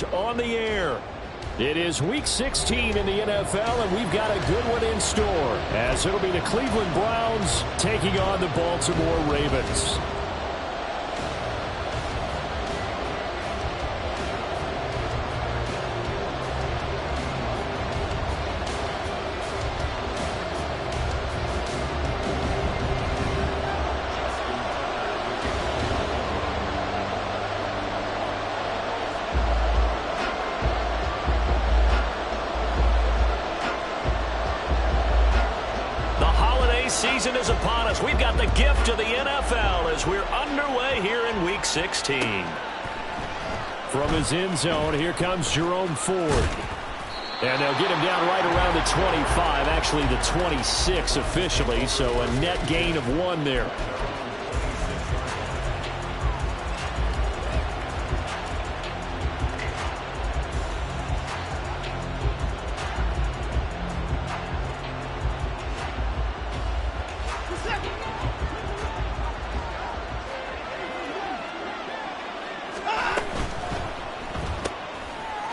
On the air. It is week 16 in the NFL, and we've got a good one in store, as it'll be the Cleveland Browns taking on the Baltimore Ravens. Season is upon us. We've got the gift of the NFL as we're underway here in week 16. From his end zone, here comes Jerome Ford. And they'll get him down right around the 25, actually the 26 officially, so a net gain of 1 there.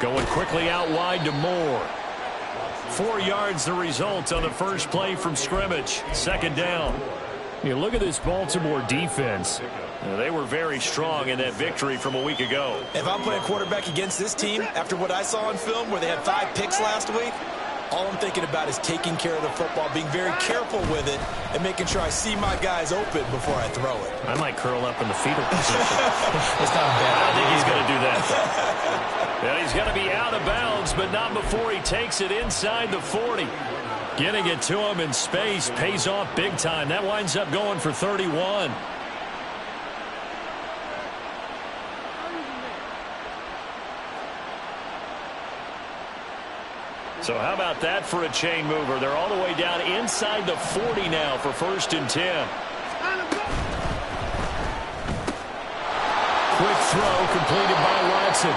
Going quickly out wide to Moore. 4 yards the result on the first play from scrimmage. Second down. You look at this Baltimore defense. They were very strong in that victory from a week ago. If I'm playing quarterback against this team, after what I saw on film where they had 5 picks last week, all I'm thinking about is taking care of the football, being very careful with it, and making sure I see my guys open before I throw it. I might curl up in the fetal position. It's not bad. I don't think he's going to do that. Well, he's going to be out of bounds, but not before he takes it inside the 40. Getting it to him in space pays off big time. That winds up going for 31. So how about that for a chain mover? They're all the way down inside the 40 now for 1st and 10. Quick throw completed by Watson.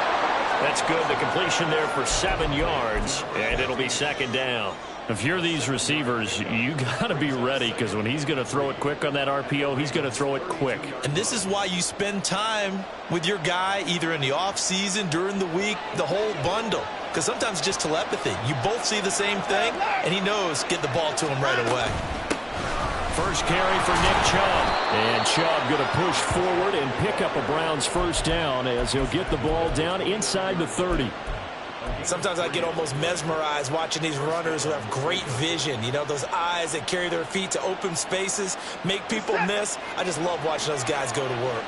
That's good. The completion there for 7 yards, and it'll be 2nd down. If you're these receivers, you got to be ready, because when he's going to throw it quick on that RPO, he's going to throw it quick. And this is why you spend time with your guy either in the offseason, during the week, the whole bundle. Because sometimes just telepathy. You both see the same thing, and he knows get the ball to him right away. First carry for Nick Chubb. And Chubb going to push forward and pick up a Browns first down as he'll get the ball down inside the 30. Sometimes I get almost mesmerized watching these runners who have great vision. You know, those eyes that carry their feet to open spaces, make people miss. I just love watching those guys go to work.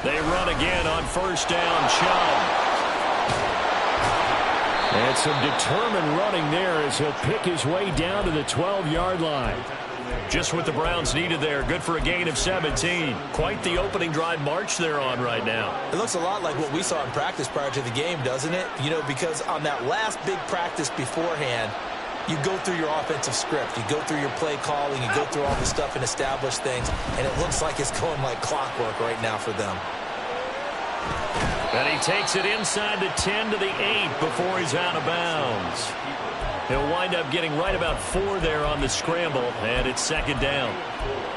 They run again on first down. Chubb. And some determined running there as he'll pick his way down to the 12-yard line. Just what the Browns needed there. Good for a gain of 17. Quite the opening drive march they're on right now. It looks a lot like what we saw in practice prior to the game, doesn't it? You know, because on that last big practice beforehand, you go through your offensive script. You go through your play calling. You go through all the stuff and establish things. And it looks like it's going like clockwork right now for them. And he takes it inside the 10 to the 8 before he's out of bounds. He'll wind up getting right about 4 there on the scramble, and it's 2nd down.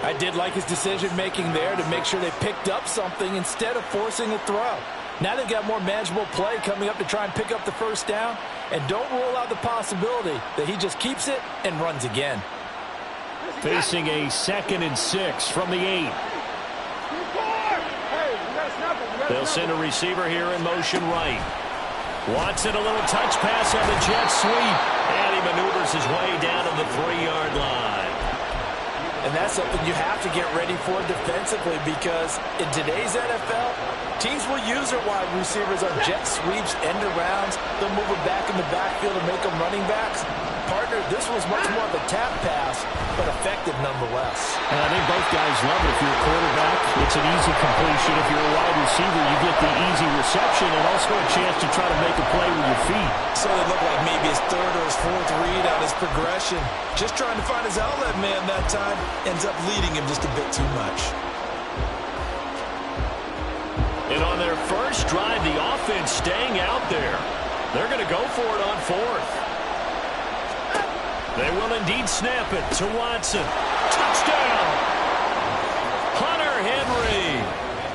I did like his decision-making there to make sure they picked up something instead of forcing a throw. Now they've got more manageable play coming up to try and pick up the first down, and don't rule out the possibility that he just keeps it and runs again. Facing a 2nd and 6 from the 8. They'll send a receiver here in motion right. Watson, a little touch pass on the jet sweep. And he maneuvers his way down to the 3-yard line. And that's something you have to get ready for defensively, because in today's NFL, teams will use their wide receivers on jet sweeps, end arounds. They'll move them back in the backfield and make them running backs. Partner, this was much more of a tap pass, but effective nonetheless. And I think both guys love it. If you're a quarterback, it's an easy completion. If you're a wide receiver, you get the easy reception and also a chance to try to make a play with your feet. So it looked like maybe his 3rd or his 4th read on his progression. Just trying to find his outlet man that time. Ends up leading him just a bit too much. And on their first drive, the offense staying out there. They're going to go for it on 4th. They will indeed snap it to Watson. Touchdown! Hunter Henry.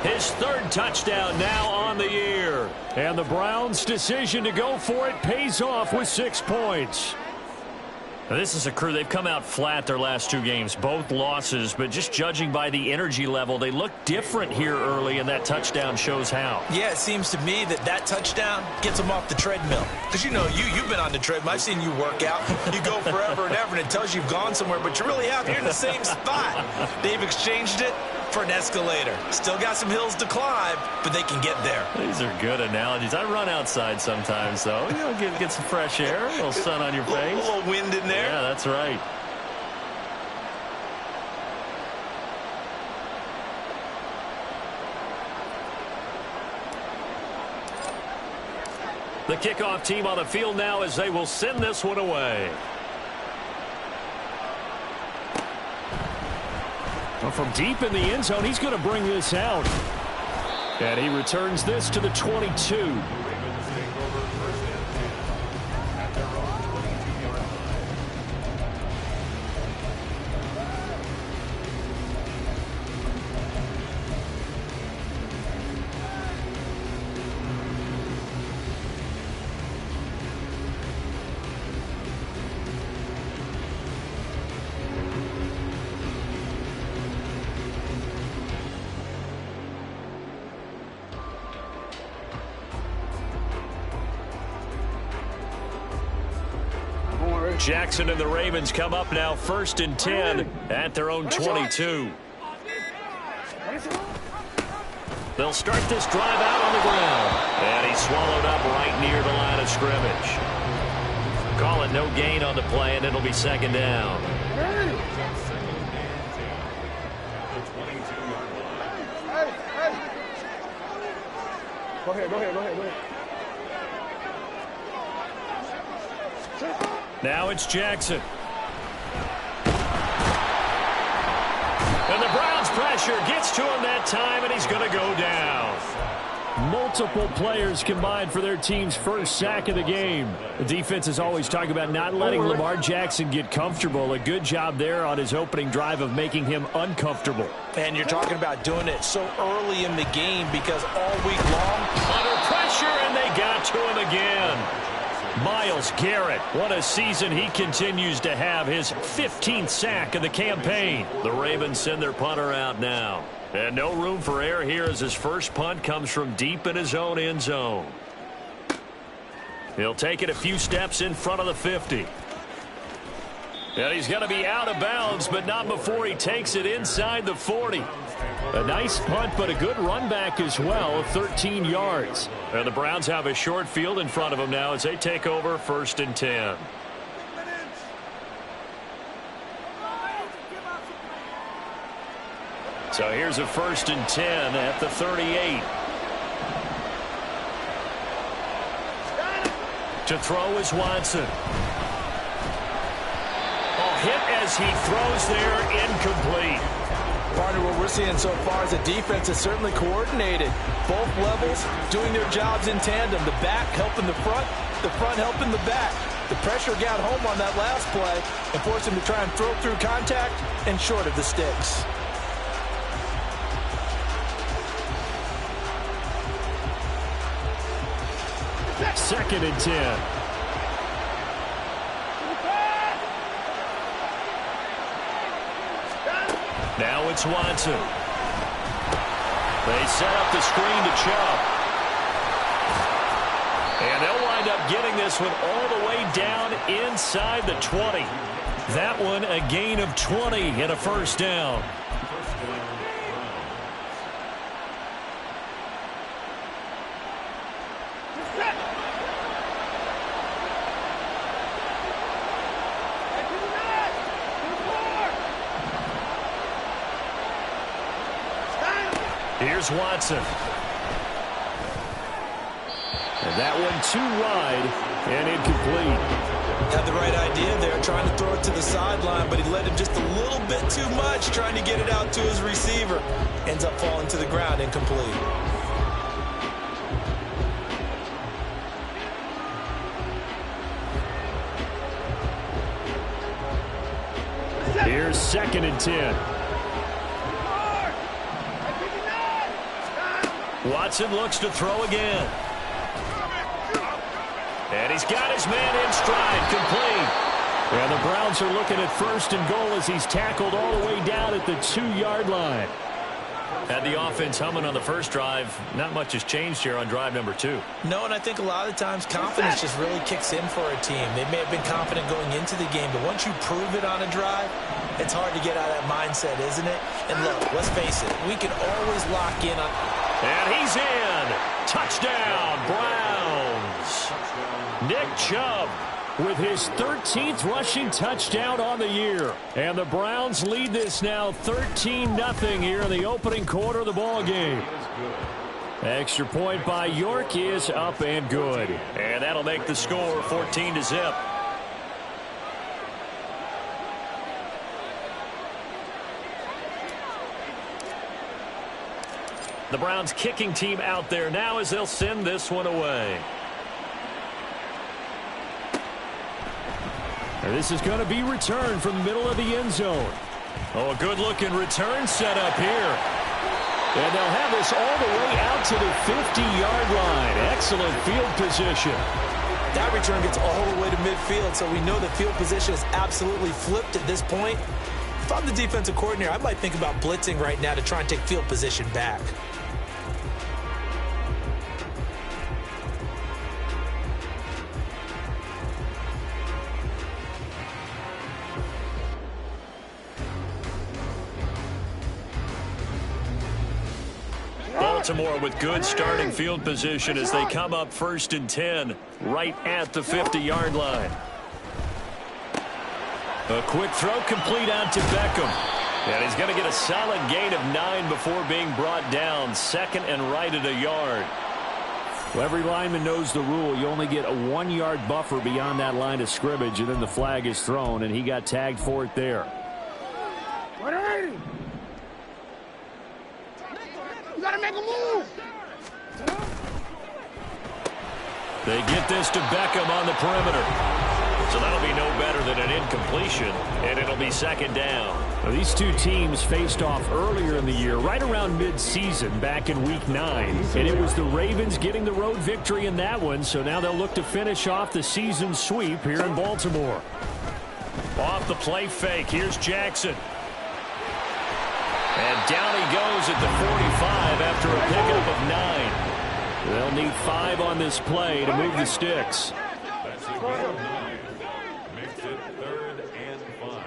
His third touchdown now on the year. And the Browns' decision to go for it pays off with 6 points. This is a crew. They've come out flat their last 2 games, both losses, but just judging by the energy level, they look different here early, and that touchdown shows how. Yeah, it seems to me that touchdown gets them off the treadmill. Because, you know, you've been on the treadmill. I've seen you work out. You go forever and ever, and it tells you you've gone somewhere, but you really have. You're in the same spot. They've exchanged it for an escalator. Still got some hills to climb, but they can get there. These are good analogies. I run outside sometimes, though. You know, get some fresh air, a little sun on your face. A little wind in there. Yeah, that's right. The kickoff team on the field now as they will send this one away. Well, from deep in the end zone, he's going to bring this out. And he returns this to the 22. Jackson and the Ravens come up now 1st and 10 at their own 22. They'll start this drive out on the ground. And he's swallowed up right near the line of scrimmage. Call it no gain on the play, and it'll be 2nd down. Go ahead. Now it's Jackson. And the Browns pressure gets to him that time, and he's going to go down. Multiple players combined for their team's first sack of the game. The defense is always talking about not letting Lamar Jackson get comfortable. A good job there on his opening drive of making him uncomfortable. And you're talking about doing it so early in the game because all week long, under pressure, and they got to him again. Myles Garrett, what a season he continues to have, his 15th sack of the campaign. The Ravens send their punter out now. And no room for error here as his first punt comes from deep in his own end zone. He'll take it a few steps in front of the 50. And he's going to be out of bounds, but not before he takes it inside the 40. A nice punt, but a good run back as well, 13 yards. And the Browns have a short field in front of them now as they take over 1st and 10. So here's a 1st and 10 at the 38. To throw is Watson. Hit as he throws there, incomplete. Partner, what we're seeing so far is a defense that's certainly coordinated. Both levels doing their jobs in tandem. The back helping the front helping the back. The pressure got home on that last play and forced him to try and throw through contact and short of the sticks. Second and 10. Now it's Watson. They set up the screen to Chubb. And they'll wind up getting this one all the way down inside the 20. That one a gain of 20 and a 1st down. Here's Watson. And that one too wide and incomplete. Had the right idea there, trying to throw it to the sideline, but he led him just a little bit too much, trying to get it out to his receiver. Ends up falling to the ground, incomplete. Here's 2nd and 10. Watson looks to throw again. And he's got his man in stride, complete. And the Browns are looking at 1st and goal as he's tackled all the way down at the 2-yard line. Had the offense humming on the first drive. Not much has changed here on drive number 2. No, and I think a lot of times confidence just really kicks in for a team. They may have been confident going into the game, but once you prove it on a drive, it's hard to get out of that mindset, isn't it? And look, let's face it, we can always lock in on... And he's in. Touchdown, Browns. Nick Chubb with his 13th rushing touchdown on the year. And the Browns lead this now 13-0 here in the opening quarter of the ball game. Extra point by York is up and good. And that'll make the score 14-0. The Browns kicking team out there now as they'll send this one away. And this is going to be returned from the middle of the end zone. Oh, a good-looking return set up here. And they'll have this all the way out to the 50-yard line. Excellent field position. That return gets all the way to midfield, so we know the field position is absolutely flipped at this point. If I'm the defensive coordinator, I might think about blitzing right now to try and take field position back. Baltimore with good starting field position as they come up 1st and 10 right at the 50-yard line. A quick throw complete out to Beckham. And he's going to get a solid gain of 9 before being brought down. 2nd and right at a yard. Well, every lineman knows the rule. You only get a 1-yard buffer beyond that line of scrimmage, and then the flag is thrown, and he got tagged for it there. You gotta make a move. They get this to Beckham on the perimeter. So that'll be no better than an incompletion, and it'll be 2nd down. Now, these two teams faced off earlier in the year, right around mid-season, back in Week 9. And it was the Ravens getting the road victory in that one, so now they'll look to finish off the season sweep here in Baltimore. Off the play fake, here's Jackson. And down he goes at the 45 after a pickup of 9. They'll need 5 on this play to move the sticks. Makes it 3rd and 5.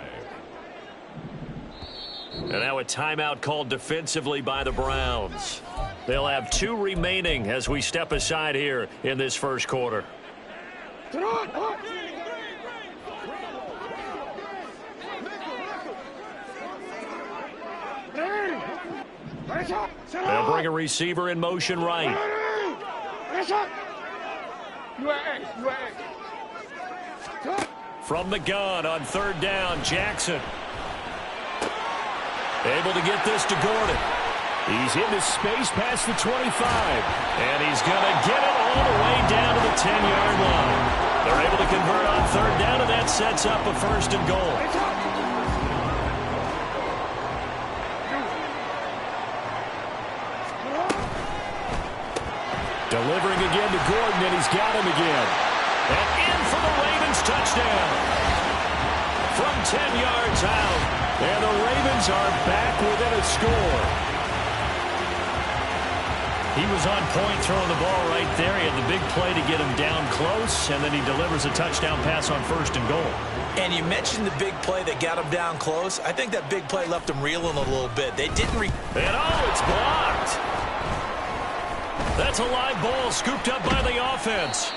And now a timeout called defensively by the Browns. They'll have 2 remaining as we step aside here in this first quarter. They'll bring a receiver in motion right. From the gun on 3rd down, Jackson. Able to get this to Gordon. He's into space past the 25. And he's going to get it all the way down to the 10-yard line. They're able to convert on 3rd down, and that sets up a 1st and goal. Delivering again to Gordon, and he's got him again. And in for the Ravens touchdown. From 10 yards out. And the Ravens are back within a score. He was on point throwing the ball right there. He had the big play to get him down close, and then he delivers a touchdown pass on 1st and goal. And you mentioned the big play that got him down close. I think that big play left him reeling a little bit. They didn't And oh, it's blocked. That's a live ball scooped up by the offense.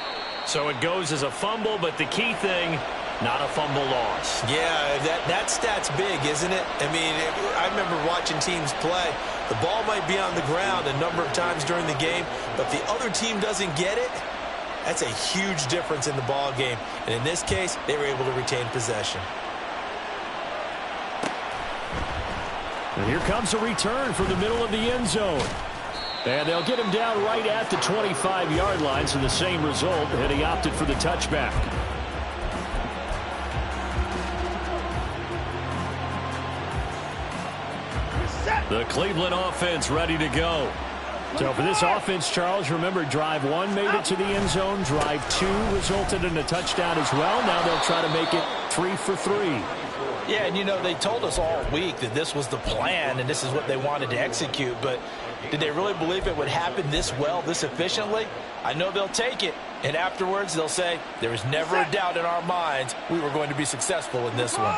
So it goes as a fumble, but the key thing, not a fumble loss. Yeah, that stat's big, isn't it? I mean, I remember watching teams play. The ball might be on the ground a number of times during the game, but if the other team doesn't get it, that's a huge difference in the ball game. And in this case, they were able to retain possession. And here comes a return from the middle of the end zone. And they'll get him down right at the 25-yard line, so the same result, and he opted for the touchback. The Cleveland offense ready to go. So for this offense, Charles, remember, drive 1 made it to the end zone. Drive 2 resulted in a touchdown as well. Now they'll try to make it 3 for 3. Yeah, and, you know, they told us all week that this was the plan and this is what they wanted to execute. But did they really believe it would happen this well, this efficiently? I know they'll take it. And afterwards, they'll say, there was never a doubt in our minds we were going to be successful in this one.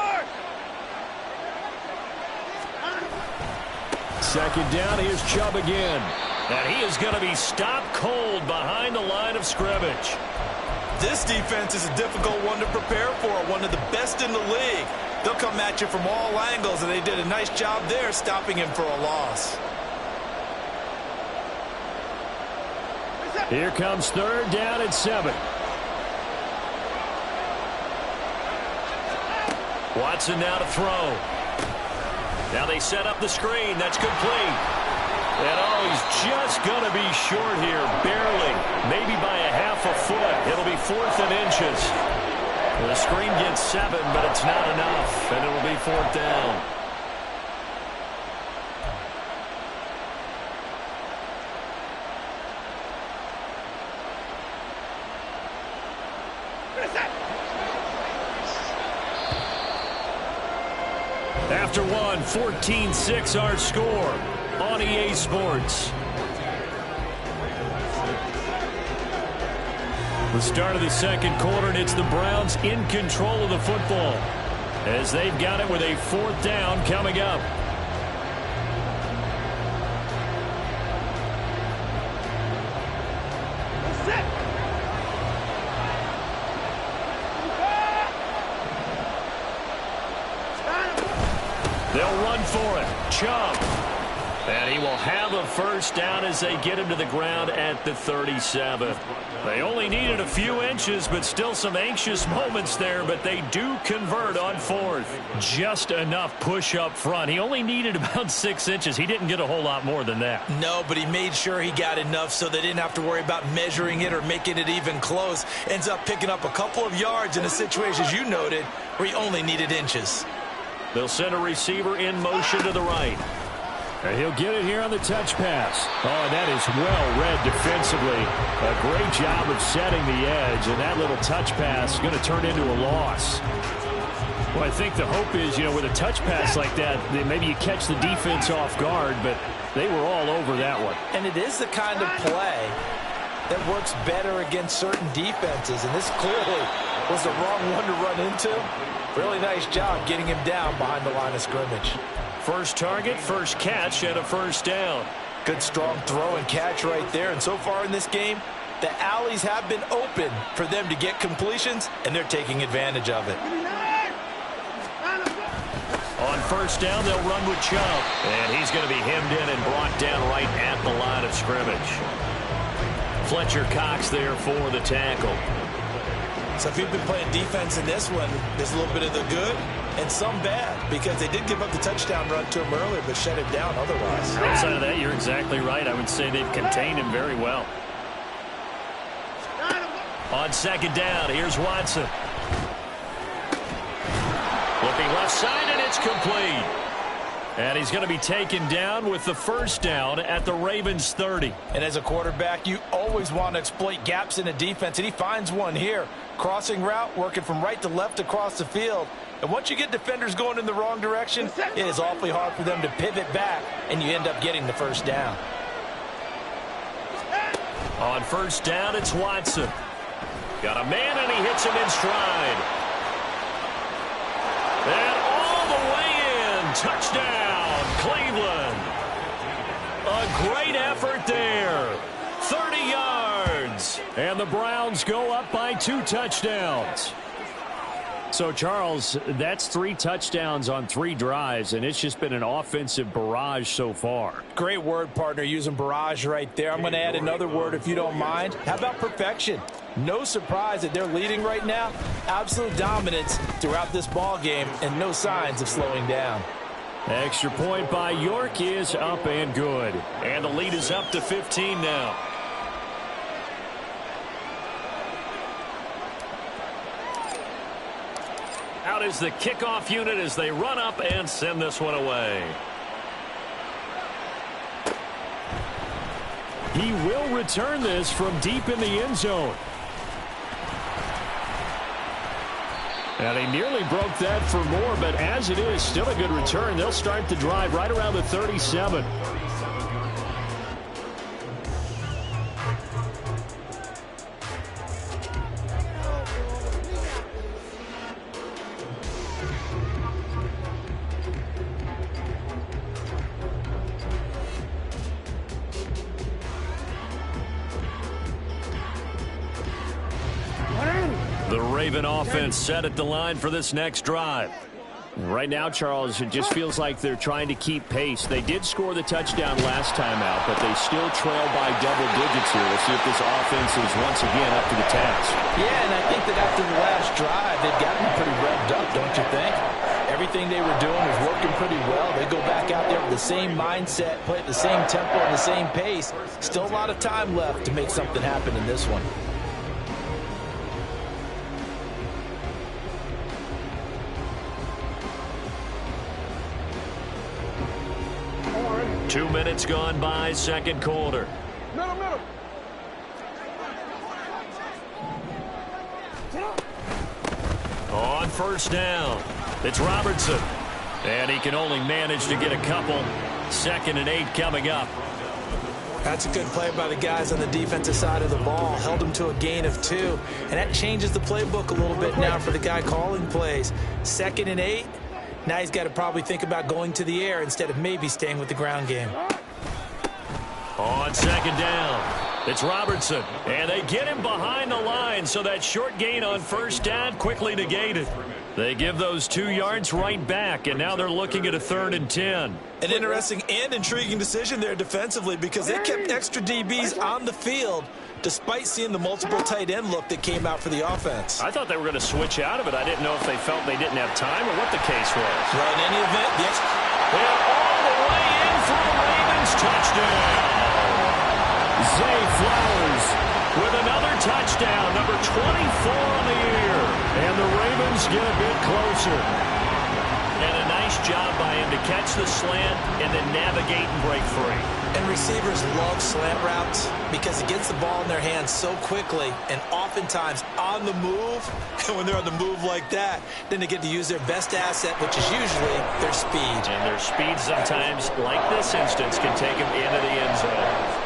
Second down, here's Chubb again. And he is going to be stopped cold behind the line of scrimmage. This defense is a difficult one to prepare for, one of the best in the league. They'll come at you from all angles, and they did a nice job there stopping him for a loss. Here comes third down at 7. Watson now to throw. Now they set up the screen. That's complete. And he's just going to be short here, barely, maybe by a half a foot. It'll be 4th and inches. The screen gets 7, but it's not enough, and it'll be 4th down. After one, 14-6 our score on EA Sports. The start of the second quarter, and it's the Browns in control of the football as they've got it with a 4th down coming up. They'll run for it. Chubb. And he will have a first down as they get him to the ground at the 37. They only needed a few inches, but still some anxious moments there, but they do convert on 4th. Just enough push up front. He only needed about 6 inches. He didn't get a whole lot more than that. No, but he made sure he got enough so they didn't have to worry about measuring it or making it even close. Ends up picking up a couple of yards in a situation, as you noted, where he only needed inches. They'll send a receiver in motion to the right. And he'll get it here on the touch pass. Oh, and that is well read defensively. A great job of setting the edge, and that little touch pass is going to turn into a loss. Well, I think the hope is, with a touch pass like that, maybe you catch the defense off guard, but they were all over that one. And it is the kind of play that works better against certain defenses, and this clearly was the wrong one to run into. Really nice job getting him down behind the line of scrimmage. First target, first catch, and a first down. Good strong throw and catch right there. And so far in this game, the alleys have been open for them to get completions, and they're taking advantage of it. On first down, they'll run with Chubb. And he's going to be hemmed in and brought down right at the line of scrimmage. Fletcher Cox there for the tackle. So if you've been playing defense in this one, there's a little bit of the good and some bad, because they did give up the touchdown run to him earlier but shut him down otherwise. Outside of that, you're exactly right. I would say they've contained him very well. On second down, here's Watson. Looking left side, and it's complete. And he's going to be taken down with the first down at the Ravens 30. And as a quarterback, you always want to exploit gaps in a defense, and he finds one here. Crossing route, working from right to left across the field. And once you get defenders going in the wrong direction, it is awfully hard for them to pivot back, and you end up getting the first down. On first down, it's Watson. Got a man, and he hits him in stride. And all the way in. Touchdown, Cleveland. A great effort there. 30 yards. And the Browns go up by 2 touchdowns. So, Charles, that's 3 touchdowns on 3 drives, and it's just been an offensive barrage so far. Great word, partner, using barrage right there. I'm going to add another word if you don't mind. How about perfection? No surprise that they're leading right now. Absolute dominance throughout this ball game, and no signs of slowing down. Extra point by York is up and good. And the lead is up to 15 now. Out is the kickoff unit as they run up and send this one away. He will return this from deep in the end zone. And he nearly broke that for more, but as it is, still a good return. They'll start the drive right around the 37. The Raven offense set at the line for this next drive. Right now, Charles, it just feels like they're trying to keep pace. They did score the touchdown last time out, but they still trail by double digits here. We'll see if this offense is once again up to the task. Yeah, and I think that after the last drive, they've gotten pretty revved up, don't you think? Everything they were doing was working pretty well. They go back out there with the same mindset, play at the same tempo and the same pace. Still a lot of time left to make something happen in this one. 2 minutes gone by, second quarter. Middle. On first down, it's Robertson. And he can only manage to get a couple. 2nd and 8 coming up. That's a good play by the guys on the defensive side of the ball. Held them to a gain of 2. And that changes the playbook a little bit now for the guy calling plays. 2nd and 8. Now he's got to probably think about going to the air instead of maybe staying with the ground game. On 2nd down, it's Robertson. And they get him behind the line, so that short gain on first down quickly negated. They give those 2 yards right back, and now they're looking at a 3rd and 10. An interesting and intriguing decision there defensively because they kept extra DBs on the field despite seeing the multiple tight end look that came out for the offense. I thought they were going to switch out of it. I didn't know if they felt they didn't have time or what the case was. Well, in any event, and all the way in for the Ravens touchdown. Zay Flowers with another touchdown, number 24 on the year. And the Ravens get a bit closer. And a nice job by him to catch the slant and then navigate and break free. And receivers love slant routes because it gets the ball in their hands so quickly and oftentimes on the move. And when they're on the move like that, then they get to use their best asset, which is usually their speed. And their speed sometimes, like this instance, can take them into the end zone.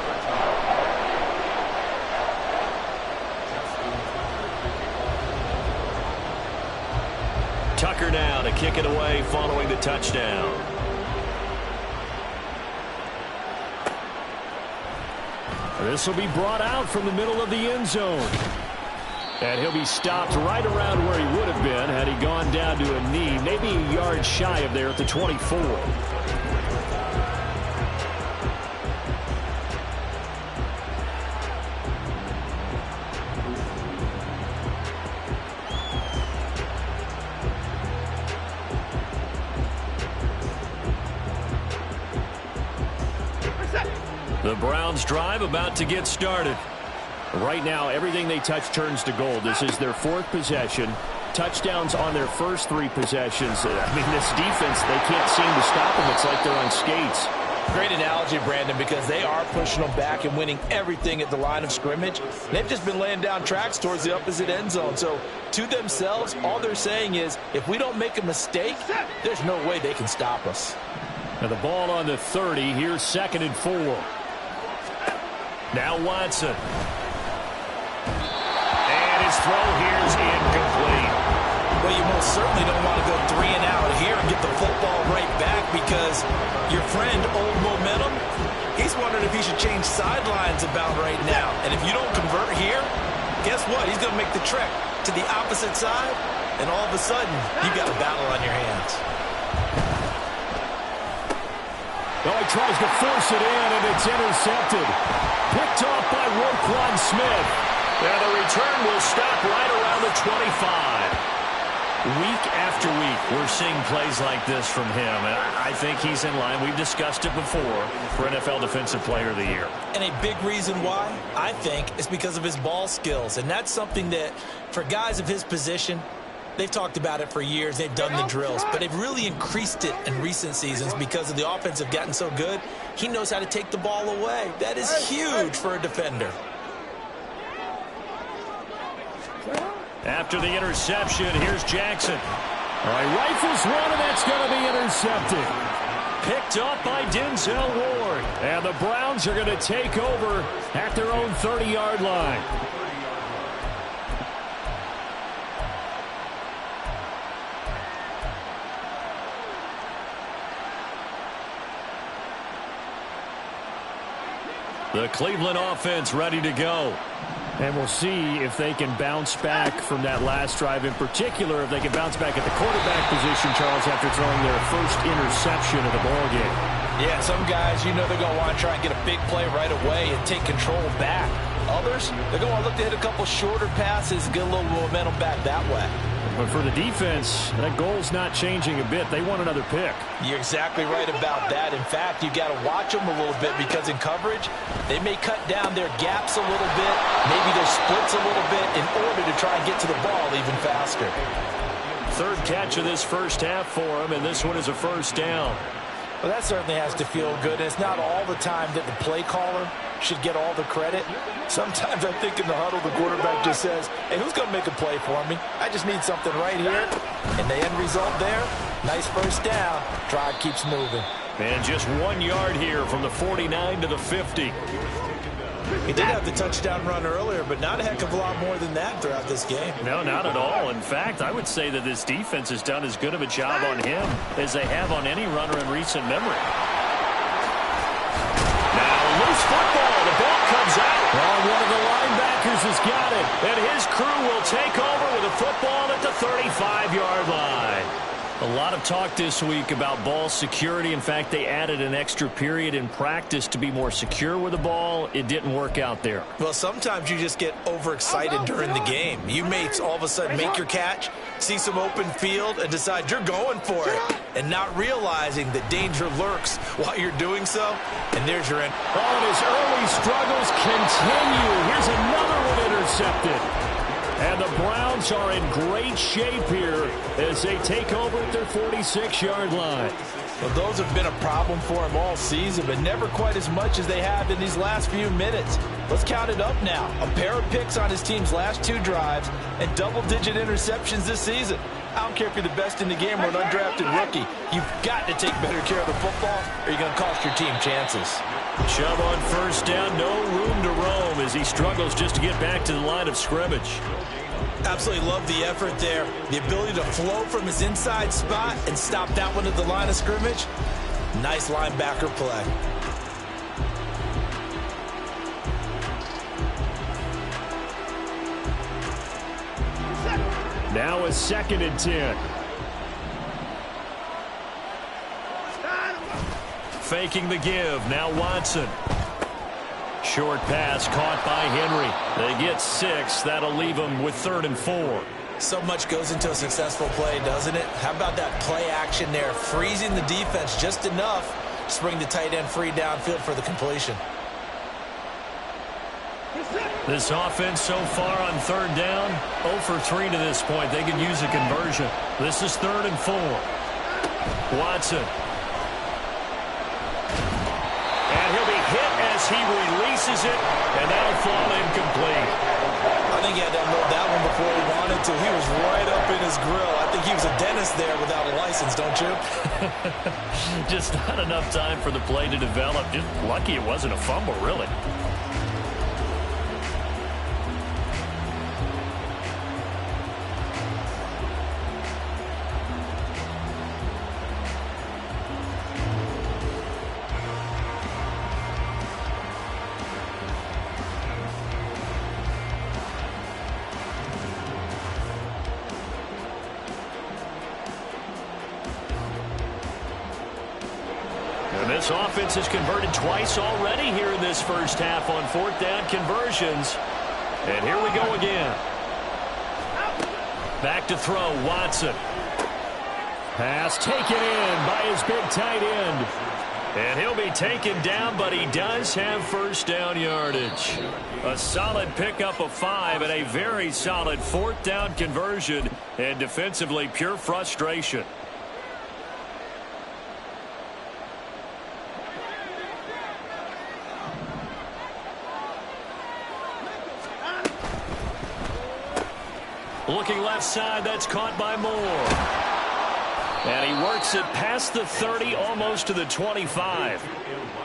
Tucker now to kick it away following the touchdown. This will be brought out from the middle of the end zone. And he'll be stopped right around where he would have been had he gone down to a knee, maybe a yard shy of there at the 24. The Browns drive about to get started. Right now, everything they touch turns to gold. This is their 4th possession. Touchdowns on their first 3 possessions. I mean, this defense, they can't seem to stop them. It's like they're on skates. Great analogy, Brandon, because they are pushing them back and winning everything at the line of scrimmage. They've just been laying down tracks towards the opposite end zone. So, to themselves, all they're saying is, if we don't make a mistake, there's no way they can stop us. And the ball on the 30. Here's 2nd and 4. Now Watson. And his throw here is incomplete. Well, you most certainly don't want to go 3 and out here and get the football right back because your friend, Old Momentum, he's wondering if he should change sidelines about right now. And if you don't convert here, guess what? He's going to make the trek to the opposite side, and all of a sudden, you've got a battle on your hands. Oh, he tries to force it in, and it's intercepted. Picked off by Roquan Smith. And the return will stop right around the 25. Week after week, we're seeing plays like this from him. And I think he's in line. We've discussed it before for NFL Defensive Player of the Year. And a big reason why, I think, is because of his ball skills. And that's something that, for guys of his position, They've talked about it for years. They've done the drills, but they've really increased it in recent seasons because of the offense have gotten so good. He knows how to take the ball away. That is huge for a defender. After the interception, here's Jackson. All right, rifles one, and that's going to be intercepted. Picked up by Denzel Ward. And the Browns are going to take over at their own 30-yard line. The Cleveland offense ready to go. And we'll see if they can bounce back from that last drive, in particular, if they can bounce back at the quarterback position, Charles, after throwing their first interception of the ballgame. Yeah, some guys, you know they're going to want to try and get a big play right away and take control back. Others, they're going to look to hit a couple shorter passes, get a little momentum back that way. But for the defense, that goal's not changing a bit. They want another pick. You're exactly right about that. In fact, you got to watch them a little bit because in coverage, they may cut down their gaps a little bit, maybe their splits a little bit in order to try and get to the ball even faster. Third catch of this first half for him, and this one is a first down. Well, that certainly has to feel good. And it's not all the time that the play caller should get all the credit. Sometimes I think in the huddle, the quarterback just says, hey, who's going to make a play for me? I just need something right here. And the end result there, nice first down. Drive keeps moving. And just 1 yard here from the 49 to the 50. He did have the touchdown run earlier, but not a heck of a lot more than that throughout this game. No, not at all. In fact, I would say that this defense has done as good of a job on him as they have on any runner in recent memory. Now, loose football. The ball comes out. Well, one of the linebackers has got it. And his crew will take over with a football at the 35-yard line. A lot of talk this week about ball security. In fact, they added an extra period in practice to be more secure with the ball. It didn't work out there. Well, sometimes you just get overexcited during the game. You may all of a sudden make your catch, see some open field, and decide you're going for it, and not realizing that danger lurks while you're doing so. And there's your end. Oh, and his early struggles continue. Here's another one intercepted. And the Browns are in great shape here as they take over at their 46-yard line. Well, those have been a problem for him all season, but never quite as much as they have in these last few minutes. Let's count it up now. A pair of picks on his team's last 2 drives and double-digit interceptions this season. I don't care if you're the best in the game or an undrafted rookie. You've got to take better care of the football or you're going to cost your team chances. Chubb on first down, no room to roam as he struggles just to get back to the line of scrimmage. Absolutely love the effort there. The ability to flow from his inside spot and stop that one at the line of scrimmage. Nice linebacker play. Now a 2nd and 10. Faking the give. Now Watson. Short pass caught by Henry. They get 6. That'll leave them with 3rd and 4. So much goes into a successful play, doesn't it? How about that play action there? Freezing the defense just enough to bring the tight end free downfield for the completion. This offense so far on 3rd down, 0 for 3 to this point. They could use a conversion. This is 3rd and 4. Watson. And he'll be hit as he releases it, and that'll fall incomplete. I think he had to unload that one before he wanted to. He was right up in his grill. I think he was a dentist there without a license, don't you? Just not enough time for the play to develop. Just lucky it wasn't a fumble, really. This offense has converted twice already here in this first half on 4th down conversions. And here we go again. Back to throw, Watson. Pass taken in by his big tight end. And he'll be taken down, but he does have first down yardage. A solid pickup of 5 and a very solid fourth down conversion. And defensively, pure frustration. Looking left side, that's caught by Moore. And he works it past the 30, almost to the 25.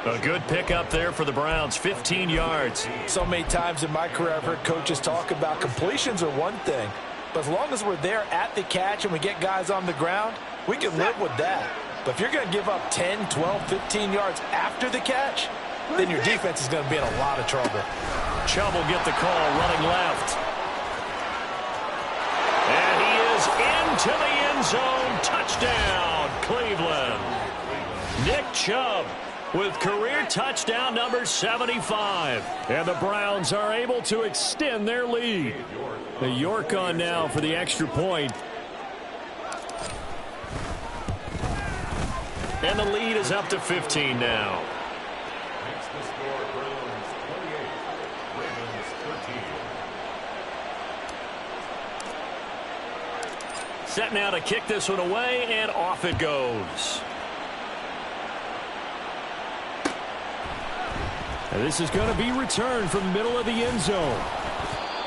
A good pickup there for the Browns, 15 yards. So many times in my career, I've heard coaches talk about completions are one thing. But as long as we're there at the catch and we get guys on the ground, we can live with that. But if you're going to give up 10, 12, 15 yards after the catch, then your defense is going to be in a lot of trouble. Chubb will get the call, running left. And he is into the end zone. Touchdown, Cleveland. Nick Chubb with career touchdown number 75. And the Browns are able to extend their lead. The York on now for the extra point. And the lead is up to 15 now. Set now to kick this one away, and off it goes. And this is going to be returned from the middle of the end zone.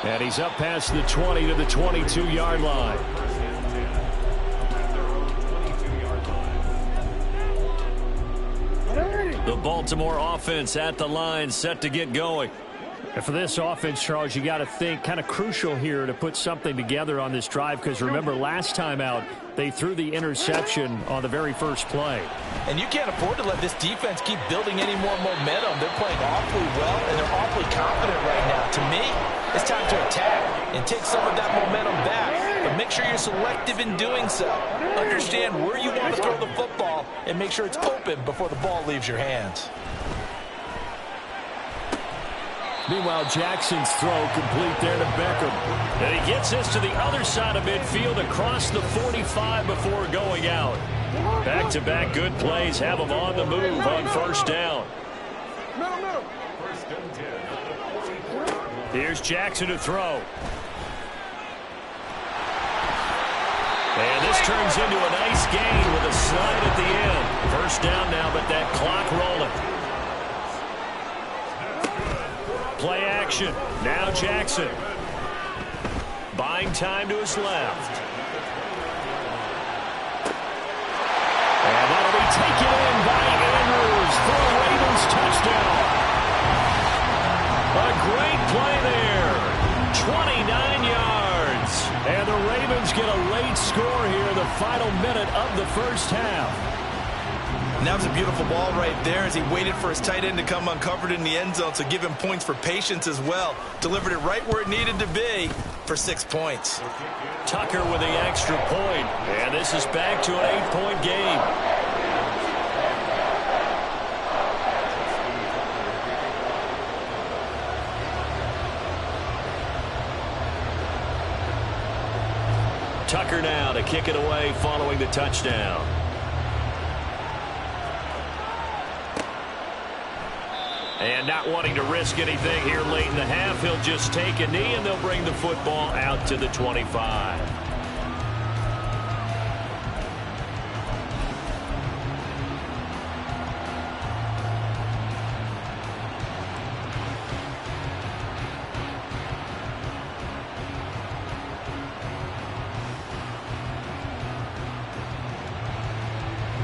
And he's up past the 20 to the 22-yard line. The Baltimore offense at the line, set to get going. And for this offense, Charles, you got to think kind of crucial here to put something together on this drive, because remember last time out they threw the interception on the very first play. And you can't afford to let this defense keep building any more momentum. They're playing awfully well, and they're awfully confident right now. To me, it's time to attack and take some of that momentum back. But make sure you're selective in doing so. Understand where you want to throw the football and make sure it's open before the ball leaves your hands. Meanwhile, Jackson's throw complete there to Beckham. And he gets this to the other side of midfield across the 45 before going out. Back-to-back good plays have him on the move on first down. Here's Jackson to throw. And this turns into a nice gain with a slide at the end. First down now, but that clock rolling. Play action. Now Jackson. Buying time to his left. And that'll be taken in by Andrews for a Ravens touchdown. A great play there. 29 yards. And the Ravens get a late score here in the final minute of the first half. And that was a beautiful ball right there as he waited for his tight end to come uncovered in the end zone, so give him points for patience as well. Delivered it right where it needed to be for 6 points. Tucker with the extra point, and this is back to an 8-point game. Tucker now to kick it away following the touchdown. And not wanting to risk anything here late in the half, he'll just take a knee and they'll bring the football out to the 25.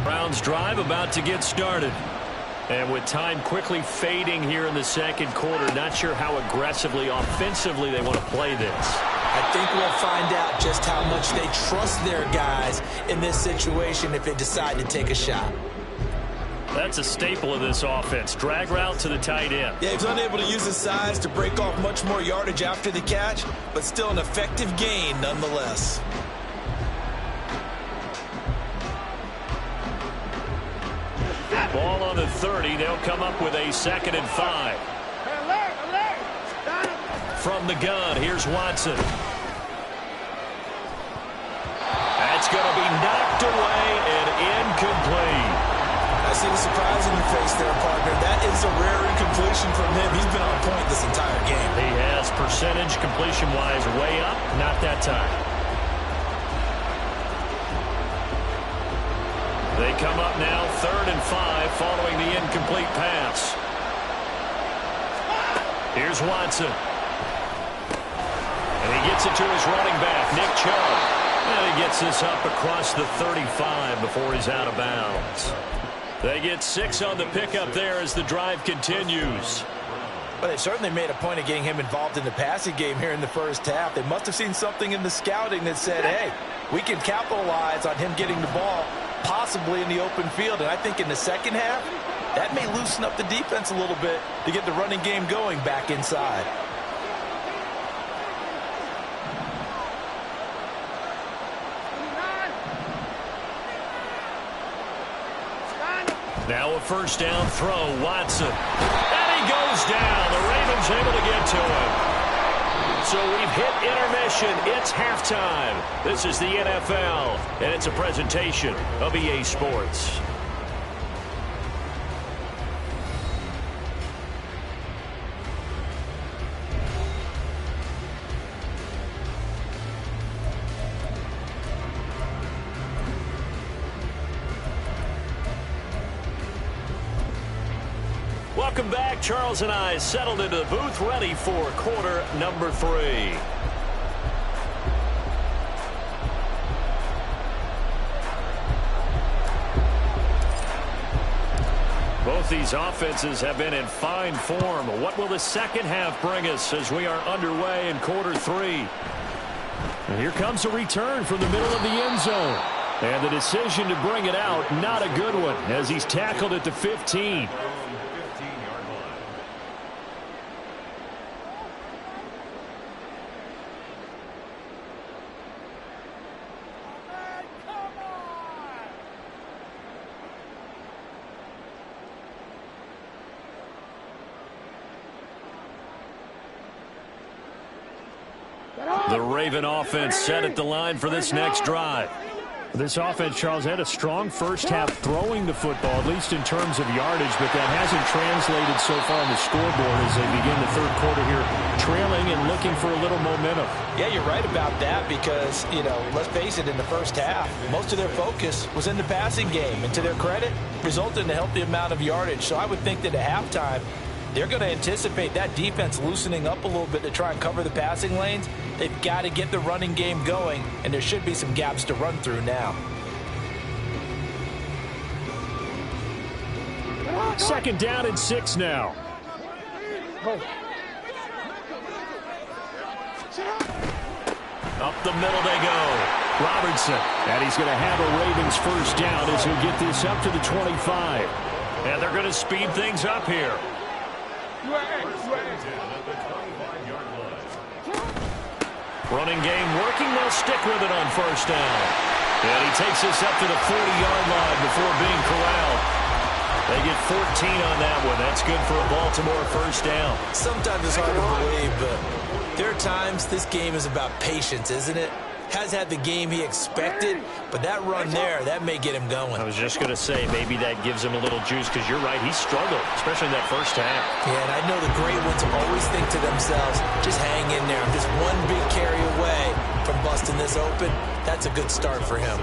Browns drive about to get started. And with time quickly fading here in the second quarter, not sure how aggressively, offensively they want to play this. I think we'll find out just how much they trust their guys in this situation if they decide to take a shot. That's a staple of this offense. Drag route to the tight end. Yeah, he's unable to use his size to break off much more yardage after the catch, but still an effective gain nonetheless. Ball on the 30. They'll come up with a 2nd and 5. From the gun, here's Watson. That's going to be knocked away and incomplete. That's see the surprise in your face there, partner. That is a rare incompletion from him. He's been on point this entire game. He has percentage completion-wise way up, not that time. They come up now 3rd and 5 following the incomplete pass. Here's Watson. And he gets it to his running back, Nick Chubb. And he gets this up across the 35 before he's out of bounds. They get 6 on the pickup there as the drive continues. Well, they certainly made a point of getting him involved in the passing game here in the first half. They must have seen something in the scouting that said, hey, we can capitalize on him getting the ball, possibly in the open field. And I think in the second half, that may loosen up the defense a little bit to get the running game going back inside. Now a first down throw, Watson. And he goes down. The Ravens able to get to him. So we've hit intermission. It's halftime. This is the NFL, and it's a presentation of EA Sports. Welcome back. Charles and I settled into the booth, ready for quarter number 3. Both these offenses have been in fine form. What will the second half bring us as we are underway in quarter 3? And here comes a return from the middle of the end zone. And the decision to bring it out, not a good one, as he's tackled at the 15. The Raven offense set at the line for this next drive. This offense, Charles, had a strong first half throwing the football, at least in terms of yardage, but that hasn't translated so far on the scoreboard as they begin the third quarter here, trailing and looking for a little momentum. Yeah, you're right about that because, let's face it, in the first half, most of their focus was in the passing game. And to their credit, resulted in a healthy amount of yardage. So I would think that at halftime, they're going to anticipate that defense loosening up a little bit to try and cover the passing lanes. They've got to get the running game going, and there should be some gaps to run through now. Second down and 6 now. Up the middle they go. Robertson. And he's going to have a Ravens first down as he'll get this up to the 25. And they're going to speed things up here. Running game working. They'll stick with it on first down. And he takes this up to the 40-yard line before being corralled. They get 14 on that one. That's good for a Baltimore first down. Sometimes it's hard to believe, but there are times this game is about patience, isn't it? Has had the game he expected, but that run there, that may get him going. I was just going to say, maybe that gives him a little juice, because you're right, he struggled, especially in that first half. Yeah, and I know the great ones always think to themselves, just hang in there. I'm just one big carry away from busting this open. That's a good start for him.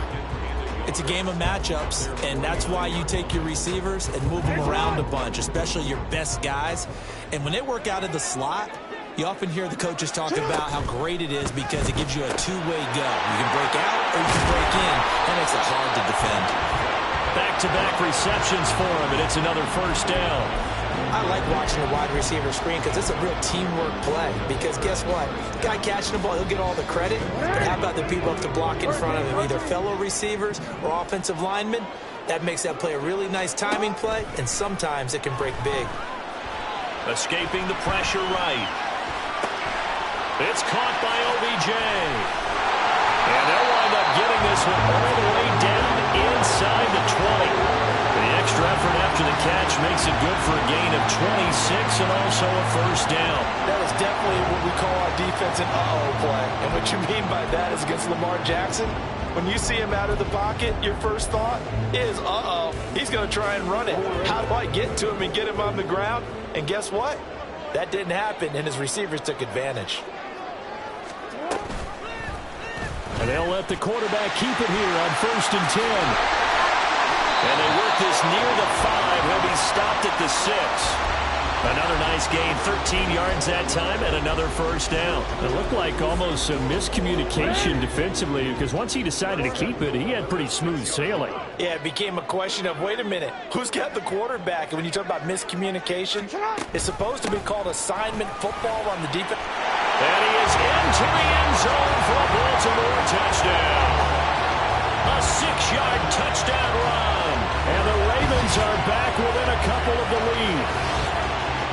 It's a game of matchups, and that's why you take your receivers and move them around a bunch, especially your best guys. And when they work out of the slot, you often hear the coaches talk about how great it is because it gives you a two-way go. You can break out or you can break in. That makes it hard to defend. Back-to-back receptions for him, and it's another first down. I like watching a wide receiver screen because it's a real teamwork play. Because guess what? The guy catching the ball, he'll get all the credit. But how about the people up to block in front of him, either fellow receivers or offensive linemen? That makes that play a really nice timing play, and sometimes it can break big. Escaping the pressure right. It's caught by OBJ. And they'll wind up getting this one all the way down inside the 20. The extra effort after the catch makes it good for a gain of 26 and also a first down. That is definitely what we call our defense an uh-oh play. And what you mean by that is against Lamar Jackson, When you see him out of the pocket, your first thought is, uh-oh, he's going to try and run it. How do I get to him and get him on the ground? And guess what? That didn't happen, and his receivers took advantage. And they'll let the quarterback keep it here on 1st and 10. And they work this near the 5. He'll be stopped at the 6. Another nice gain, 13 yards that time, and another first down. It looked like almost a miscommunication defensively, because once he decided to keep it, he had pretty smooth sailing. Yeah, it became a question of, wait a minute, who's got the quarterback? And when you talk about miscommunication, it's supposed to be called assignment football on the defense. And he is into the end zone for a Baltimore touchdown. A 6-yard touchdown run. And the Ravens are back within a couple of the lead.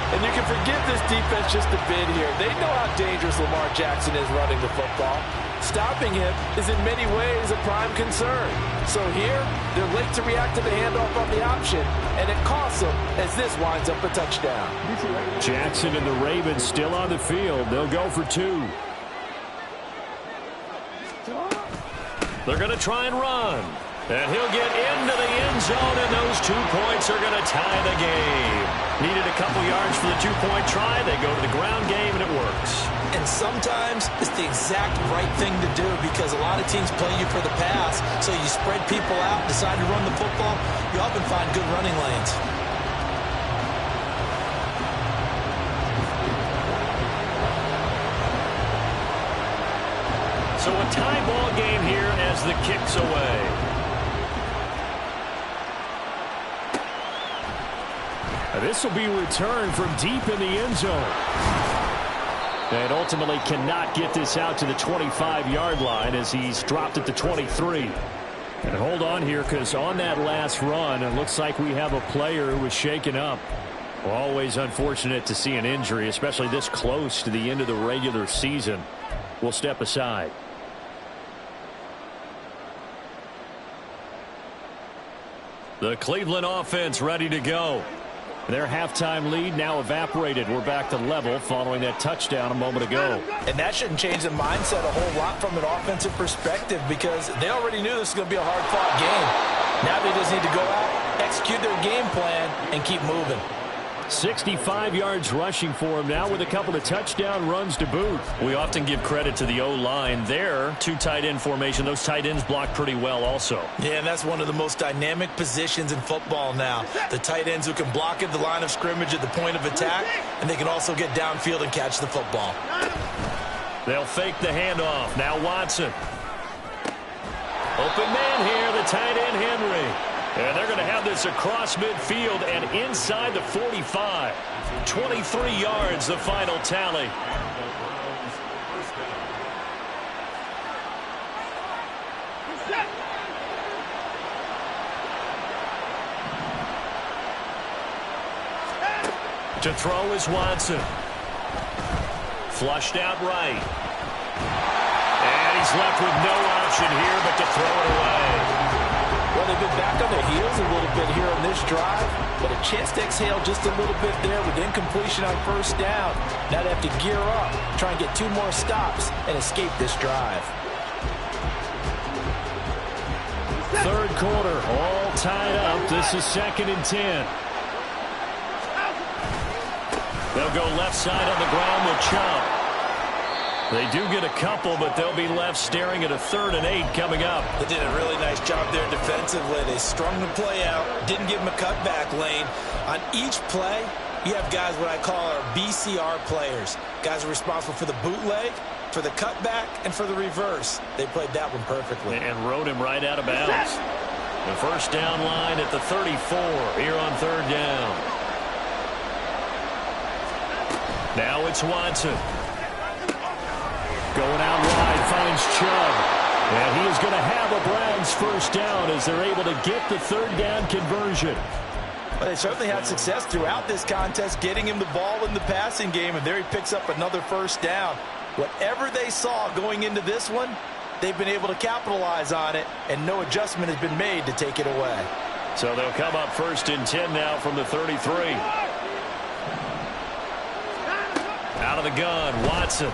And you can forgive this defense just a bit here. They know how dangerous Lamar Jackson is running the football. Stopping him is in many ways a prime concern. So here, they're late to react to the handoff on the option, and it costs them as this winds up a touchdown. Jackson and the Ravens still on the field. They'll go for 2. They're going to try and run. And he'll get into the end zone, and those 2 points are going to tie the game. Needed a couple yards for the 2-point try. They go to the ground game, and it works. And sometimes it's the exact right thing to do because a lot of teams play you for the pass. So you spread people out, decide to run the football. You often find good running lanes. So a tie ball game here as the kick's away. This will be returned from deep in the end zone. And ultimately cannot get this out to the 25-yard line as he's dropped at the 23. And hold on here, because on that last run, it looks like we have a player who was shaken up. Always unfortunate to see an injury, especially this close to the end of the regular season. We'll step aside. The Cleveland offense ready to go. Their halftime lead now evaporated. We're back to level following that touchdown a moment ago. And that shouldn't change the mindset a whole lot from an offensive perspective because they already knew this was going to be a hard-fought game. Now they just need to go out, execute their game plan, and keep moving. 65 yards rushing for him now with a couple of touchdown runs to boot. We often give credit to the O-line there. 2 tight end formation. Those tight ends block pretty well also. Yeah, and that's one of the most dynamic positions in football now. The tight ends who can block at the line of scrimmage at the point of attack, and they can also get downfield and catch the football. They'll fake the handoff. Now Watson. Open man here, the tight end Henry. And they're going to have this across midfield and inside the 45. 23 yards, the final tally. To throw is Watson. Flushed out right. And he's left with no option here but to throw it away. Well, they've been back on their heels a little bit here on this drive, but a chance to exhale just a little bit there with incompletion on first down. Now they have to gear up, try and get 2 more stops, and escape this drive. Third quarter, all tied up. This is 2nd and 10. They'll go left side on the ground with Chubb. They do get a couple, but they'll be left staring at a 3rd and 8 coming up. They did a really nice job there defensively. They strung the play out, didn't give him a cutback lane. On each play, you have guys what I call our BCR players. Guys are responsible for the bootleg, for the cutback, and for the reverse. They played that one perfectly. And rode him right out of bounds. The first down line at the 34 here on 3rd down. Now it's Watson. Going out wide, finds Chubb. And he is going to have a Browns first down as they're able to get the 3rd down conversion. Well, they certainly had success throughout this contest, getting him the ball in the passing game, and there he picks up another first down. Whatever they saw going into this one, they've been able to capitalize on it, and no adjustment has been made to take it away. So they'll come up 1st and 10 now from the 33. Out of the gun, Watson.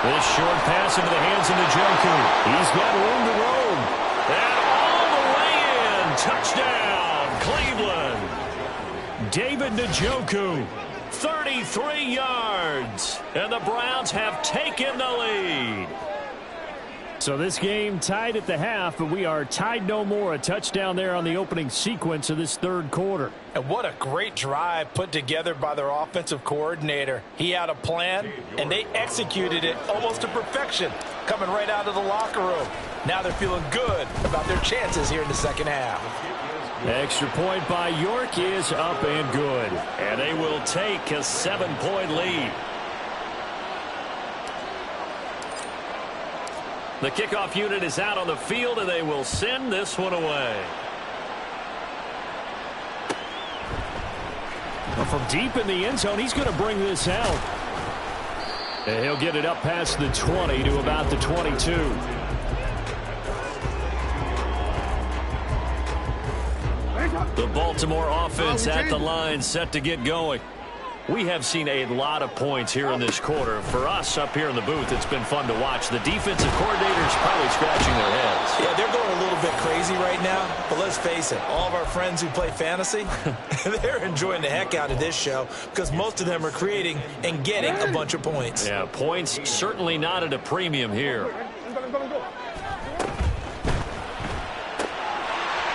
This short pass into the hands of Njoku. He's got room to roam. And all the way in. Touchdown, Cleveland. David Njoku, 33 yards. And the Browns have taken the lead. So this game tied at the half, but we are tied no more. A touchdown there on the opening sequence of this third quarter. And what a great drive put together by their offensive coordinator. He had a plan, and they executed it almost to perfection, coming right out of the locker room. Now they're feeling good about their chances here in the second half. Extra point by York is up and good. And they will take a 7-point lead. The kickoff unit is out on the field, and they will send this one away. Well, from deep in the end zone, he's going to bring this out. And he'll get it up past the 20 to about the 22. The Baltimore offense at the line, set to get going. We have seen a lot of points here in this quarter. For us up here in the booth, it's been fun to watch. The defensive coordinators probably scratching their heads. Yeah, they're going a little bit crazy right now. But let's face it, all of our friends who play fantasy, they're enjoying the heck out of this show because most of them are creating and getting a bunch of points. Yeah, points certainly not at a premium here.